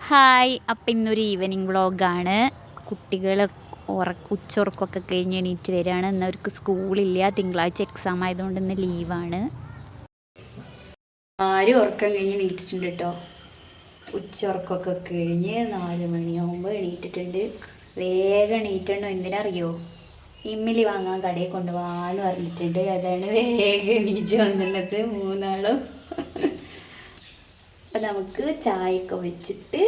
Hi, അപ്പം ഇന്നൊരു evening വ്ളോഗാണ്. കുട്ടികൾ ഉച്ചയുറക്കമൊക്കെ കഴിഞ്ഞ് എണീറ്റ് വരികയാണ്. ഇന്ന് അവർക്ക് സ്കൂളില്ല, തിങ്കളാഴ്ച എക്സാം ആയതുകൊണ്ട് ഇന്ന് ലീവാണ്. ആരും ഉറക്കം കഴിഞ്ഞ് എണീറ്റിട്ടുണ്ട് കേട്ടോ. ഉച്ചയുറക്കമൊക്കെ കഴിഞ്ഞ് 4 മണിയാകുമ്പോൾ എണീറ്റിട്ടുണ്ട്. വേഗം എണീറ്റണ്ടോ, എന്തിനറിയോ? ഇമ്മിലി വാങ്ങാൻ കടയിൽ കൊണ്ടുപോകാമെന്ന് പറഞ്ഞിട്ടുണ്ട്. അതാണ് വേഗം എണീറ്റ് വന്നിട്ട് മൂന്നാളും. അപ്പം നമുക്ക് ചായയൊക്കെ വെച്ചിട്ട്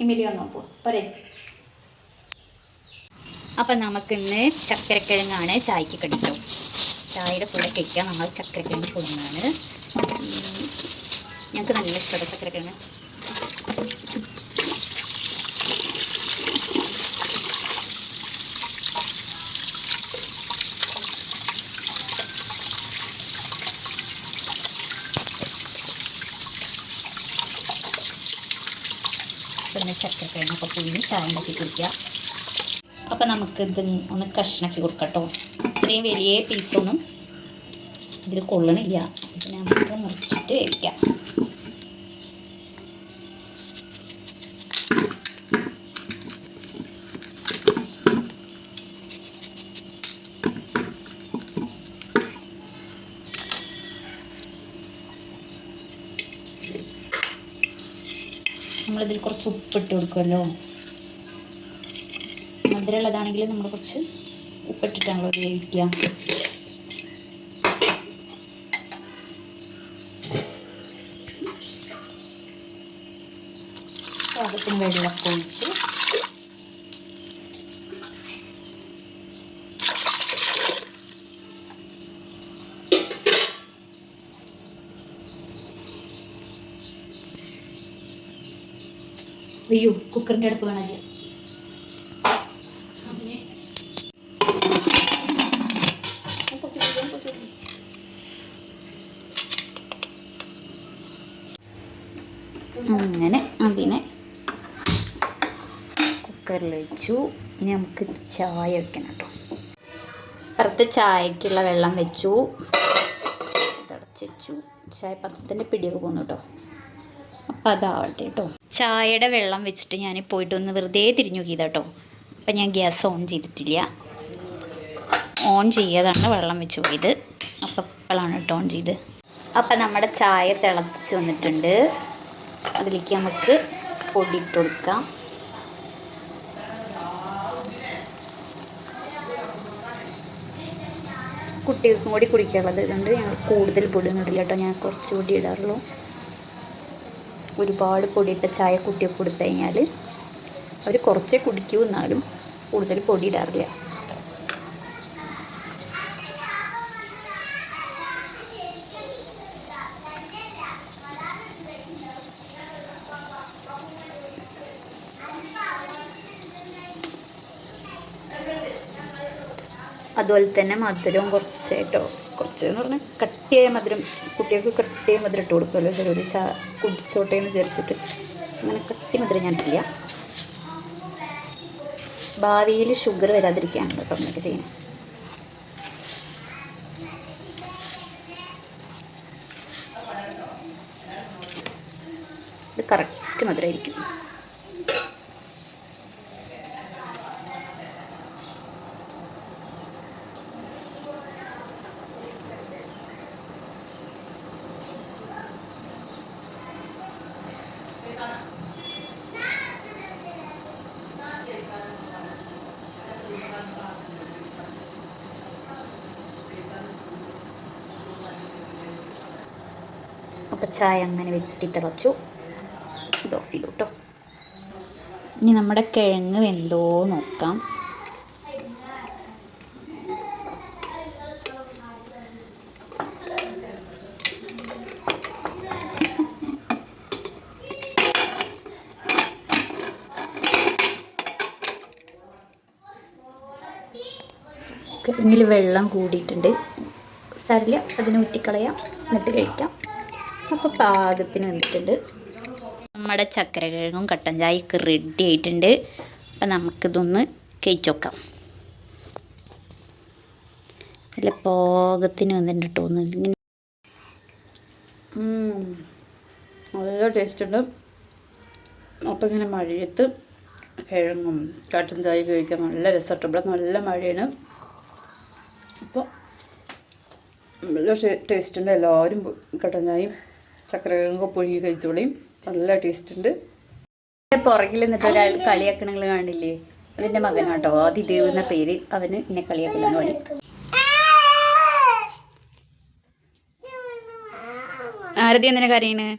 ഇമിലി വാങ്ങാൻ പോവാം പോരെ. അപ്പം നമുക്കിന്ന് ചക്കരക്കിഴങ്ങാണ് ചായക്ക് കടിക്കും. ചായയുടെ കൂടെ കഴിക്കാം. നമ്മൾ ചക്കരക്കിഴങ്ങ് കൊടുങ്ങാണ്. ഞങ്ങൾക്ക് നല്ല ഇഷ്ടമാണ് ചക്കരക്കിഴങ്ങ്. പിന്നെ ചക്കരക്കിഴങ്ങൊക്കെ പുഴുങ്ങി ചായ ഉണ്ടാക്കി കുടിക്കുക. അപ്പം നമുക്കിത് ഒന്ന് കഷ്ണാക്കി കൊടുക്കട്ടോ. ഇത്രയും വലിയ പീസൊന്നും ഇതിൽ കൊള്ളണില്ല. പിന്നെ നമുക്ക് മുറിച്ചിട്ട് കഴിക്കാം. നമ്മളിതിൽ കുറച്ച് ഉപ്പിട്ട് കൊടുക്കുമല്ലോ. മധുരമുള്ളതാണെങ്കിൽ നമ്മൾ കുറച്ച് ഉപ്പിട്ടിട്ടാണല്ലോ ഉപയോഗിക്കുക. പാകത്തിന് വെള്ളമൊക്കെ ഒഴിച്ച് അയ്യോ, കുക്കറിൻ്റെ അടുപ്പ് കാണാല്ലേ. അങ്ങനെ അതിനെ കുക്കറിൽ വെച്ചു. ഇനി നമുക്ക് ചായ വെക്കണം കേട്ടോ. പുറത്ത് ചായക്കുള്ള വെള്ളം വെച്ചു, തിളച്ച് വെച്ചു. ചായ പത്രത്തിൻ്റെ പിടിയൊക്കെ പോന്നു കേട്ടോ. അപ്പം അതാവട്ടെ കേട്ടോ. ചായയുടെ വെള്ളം വെച്ചിട്ട് ഞാൻ പോയിട്ടൊന്ന് വെറുതെ തിരിഞ്ഞു നോക്കിയത് കേട്ടോ. അപ്പം ഞാൻ ഗ്യാസ് ഓൺ ചെയ്തിട്ടില്ല. ഓൺ ചെയ്യാതാണ് വെള്ളം വെച്ച് പോയത്. അപ്പം ഇപ്പോഴാണ് കേട്ടോ ഓൺ ചെയ്ത്. അപ്പം നമ്മുടെ ചായ തിളച്ച് വന്നിട്ടുണ്ട്. അതിലേക്ക് നമുക്ക് പൊടി ഇട്ട് കൊടുക്കാം. കുട്ടികൾക്കും കൂടി കുടിക്കാനുള്ളത് ഇതുകൊണ്ട് ഞങ്ങൾ കൂടുതൽ പൊടിയൊന്നും ഇടില്ല കേട്ടോ. ഞാൻ കുറച്ച് പൊടി ഇടാറുള്ളൂ. ഒരുപാട് പൊടിയിട്ട ചായ കുട്ടിയൊക്കെ കൊടുത്തു കഴിഞ്ഞാൽ അവർ കുറച്ചേ കുടിക്കൂ, എന്നാലും കൂടുതൽ പൊടി ഇടാറില്ല. അതുപോലെ തന്നെ മധുരവും കുറച്ച് കേട്ടോ. കുറച്ച് എന്ന് പറഞ്ഞാൽ കട്ടിയായ മധുരം, കുട്ടികൾക്ക് കട്ടിയായ മധുരം ഇട്ട് കൊടുക്കുമല്ലോ ചിലർ. കുടിച്ചോട്ടെ എന്ന് വിചാരിച്ചിട്ട് അങ്ങനെ കട്ടി മധുരം ഞാൻ ഇട്ടില്ല. ഭാവിയിൽ ഷുഗർ വരാതിരിക്കുകയാണ് കേട്ടോ അങ്ങനെയൊക്കെ ചെയ്യുന്നത്. ഇത് കറക്റ്റ് മധുരമായിരിക്കും. അപ്പോൾ ചായ അങ്ങനെ വെട്ടി തിളച്ചു. ഇത് ഓഫ് ചെയ്തു കേട്ടോ. ഇനി നമ്മുടെ കിഴങ്ങ് വെന്തോ നോക്കാം. കിഴങ്ങിൽ വെള്ളം കൂടിയിട്ടുണ്ട്. സാരില്ല, അതിനെ ഊറ്റിക്കളയാം, എന്നിട്ട് കഴിക്കാം. അപ്പോൾ പാകത്തിന് വന്നിട്ടുണ്ട്. നമ്മുടെ ചക്കരക്കിഴങ്ങും കട്ടൻ ചായയൊക്കെ റെഡി ആയിട്ടുണ്ട്. അപ്പം നമുക്കിതൊന്ന് കഴിച്ച് നോക്കാം. നല്ല പാകത്തിന് വന്നിട്ടുണ്ട് കേട്ടോ. ഇങ്ങനെ നല്ല ടേസ്റ്റ് ഉണ്ട്. അപ്പോൾ ഇങ്ങനെ മഴയത്ത് കിഴങ്ങും കട്ടൻ ചായ കഴിക്കാൻ നല്ല രസമായിട്ട്. ഇവിടെ നല്ല മഴയാണ്. അപ്പോൾ നല്ല ടേസ്റ്റ് ഉണ്ട്. എല്ലാവരും കട്ടൻ ചായയും ചക്കരക്കിഴങ്ങൊക്കെ പുഴുങ്ങി കഴിച്ചോളിയും. നല്ല ടേസ്റ്റ് ഉണ്ട്. പുറകിൽ നിന്നിട്ട് ഒരാൾ കളിയാക്കണ നിങ്ങൾ കാണില്ലേ, അതിൻ്റെ മകനാട്ടോ, ആദിദേവ് എന്ന പേര്. അവന് എന്നെ കളിയാക്കലാണ് പണി. ആരതി എന്തിനാ കരയണ്?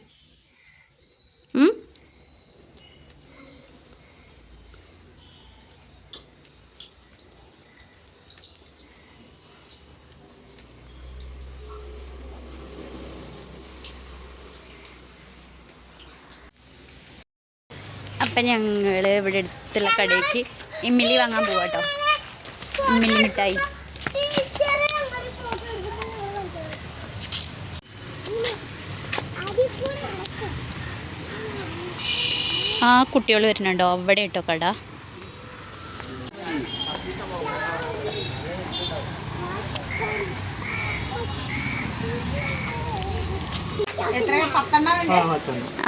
അപ്പം ഞങ്ങൾ ഇവിടെ അടുത്തുള്ള കടയ്ക്ക് ഇമ്മിലി വാങ്ങാൻ പോവാട്ടോ. ഇമ്മിലി മിഠായി. ആ കുട്ടികൾ വരുന്നുണ്ടോ അവിടെ കേട്ടോ കട.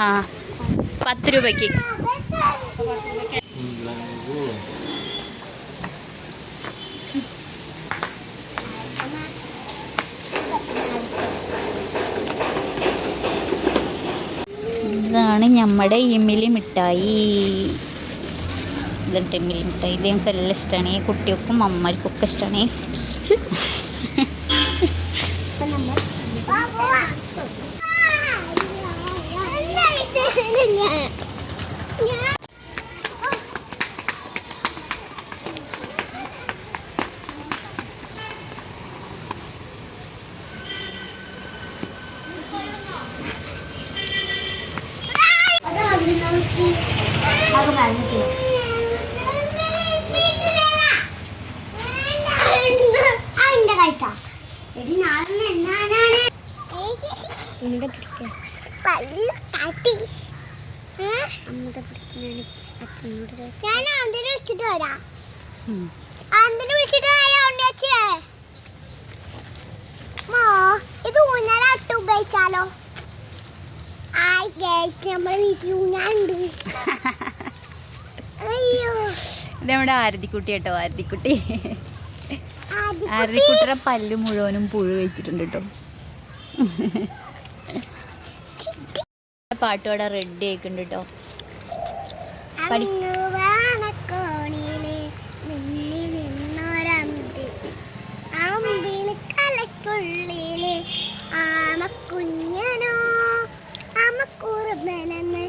ആ 10 രൂപയ്ക്ക്. ഇതാണ് നമ്മുടെ ഇമ്മിലി മിഠായി. ഇതുണ്ട് ഇമ്മിലി മിഠായി. ഇത് ഞങ്ങൾക്ക് എല്ലാം ഇഷ്ടമാണ്. കുട്ടികൾക്കും അമ്മമാർക്കൊക്കെ ഇഷ്ടമാണ്. ഇത് ഊഞ്ഞാലാട്ട് ഉപയോഗിച്ചാലോ? നമ്മുടെ വീട്ടിൽ ഊഞ്ഞാലുണ്ട്. അയ്യോ, ഇത് നമ്മുടെ ആരതിക്കുട്ടി കേട്ടോ. ആരതിക്കുട്ടി ആരതിക്കുട്ടിയുടെ പല്ല് മുഴുവനും പുഴു വെച്ചിട്ടുണ്ട് കേട്ടോ. പാട്ടോടെ റെഡി ആയിക്കുണ്ട് കേട്ടോ. കലക്കുള്ളിലെ ആമക്കുഞ്ഞനോ ആമക്കുറുമ്പനെന്ന്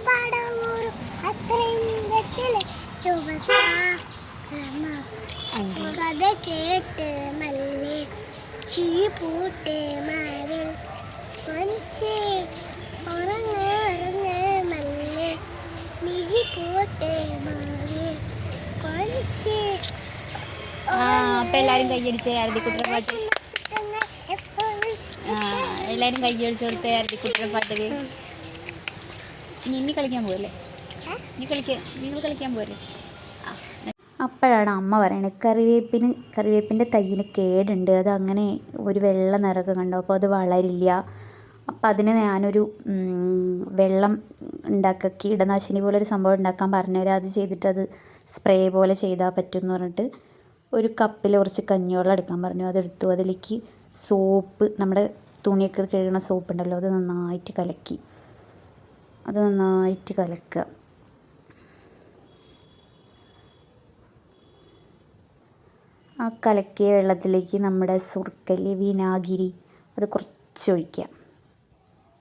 പടവൂറും അത്രയും കഥ കേട്ട് മല്ലേ ചീ പൂട്ട് മാറിൽ മനസ്സേ ഉറങ്ങ ഉറങ്ങ മല്ലേ മിഴി പൂട്ട് മാറി കൊഞ്ചേ. അപ്പം എല്ലാവരും കൈയടിച്ച ആരതിക്കുട്ടിയുടെ പാട്ട്. എല്ലാവരും കൈയടിച്ചു കൊടുത്ത ആരതിക്കുട്ടിയുടെ പാട്ടില്. ഇനി കളിക്കാൻ പോകല്ലേ? നിങ്ങൾ കളിക്കാൻ പോരേ? അപ്പോഴാണ് അമ്മ പറയണത് കറിവേപ്പിൻ്റെ തൈയിന് കേടുണ്ട്, അത് അങ്ങനെ ഒരു വെള്ള നിറമൊക്കെ കണ്ടു, അപ്പോൾ അത് വളരില്ല. അപ്പം അതിന് ഞാനൊരു വെള്ളം കീടനാശിനി പോലൊരു സംഭവം ഉണ്ടാക്കാൻ പറഞ്ഞുതരാം, അത് ചെയ്തിട്ട് അത് സ്പ്രേ പോലെ ചെയ്താൽ പറ്റും എന്ന് പറഞ്ഞിട്ട് ഒരു കപ്പിൽ കുറച്ച് കഞ്ഞിവെള്ളം എടുക്കാൻ പറഞ്ഞു. അതെടുത്തു. അതിലേക്ക് സോപ്പ്, നമ്മുടെ തുണിയൊക്കെ കഴുകുന്ന സോപ്പ് ഉണ്ടല്ലോ, അത് നന്നായിട്ട് കലക്കുക. ആ കലക്കിയ വെള്ളത്തിലേക്ക് നമ്മുടെ സുർക്കലി, വിനാഗിരി അത് കുറച്ചൊഴിക്കുക.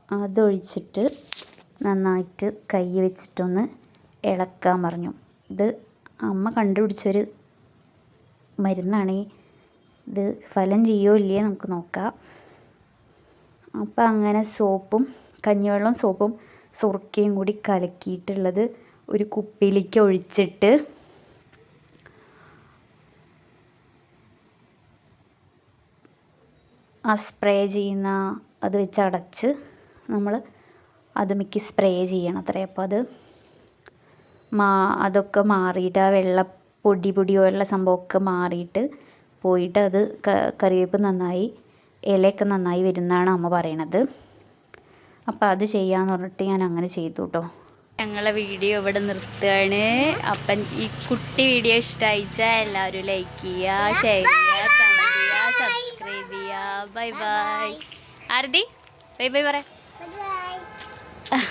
അതൊഴിച്ചിട്ട് നന്നായിട്ട് കൈ വെച്ചിട്ടൊന്ന് ഇളക്കാൻ പറഞ്ഞു. ഇത് അമ്മ കണ്ടുപിടിച്ചൊരു മരുന്നാണ്. ഇത് ഫലം ചെയ്യുമോ ഇല്ലയോ നമുക്ക് നോക്കാം. അപ്പം അങ്ങനെ കഞ്ഞിവെള്ളം സോപ്പും സുർക്കയും കൂടി കലക്കിയിട്ടുള്ളത് ഒരു കുപ്പിയിലേക്ക് ഒഴിച്ചിട്ട് ആ സ്പ്രേ ചെയ്യുന്ന അത് വെച്ച് അടച്ച് നമ്മൾ അതുമിക്ക് സ്പ്രേ ചെയ്യണം അത്രേ. അപ്പോൾ അതൊക്കെ മാറിയിട്ട് ആ പൊടിയോ ഉള്ള സംഭവമൊക്കെ മാറിയിട്ട് പോയിട്ട് അത് കറിവേപ്പ് നന്നായി ഇലയൊക്കെ നന്നായി വരുന്നതാണ് അമ്മ പറയണത്. അപ്പോൾ അത് ചെയ്യാമെന്ന് പറഞ്ഞിട്ട് ഞാൻ അങ്ങനെ ചെയ്തു കേട്ടോ. ഞങ്ങളെ വീഡിയോ ഇവിടെ നിർത്തുകയാണ്. അപ്പം ഈ കുട്ടി വീഡിയോ ഇഷ്ടമായിച്ചാൽ എല്ലാവരും ലൈക്ക് ചെയ്യുക, ഷെയർ ചെയ്യുക, കമൻറ്റ് ചെയ്യുക, സബ്സ്ക്രൈബ് ചെയ്യുക. Bye bye. Aarathi bye bye പറയാം. ബൈ.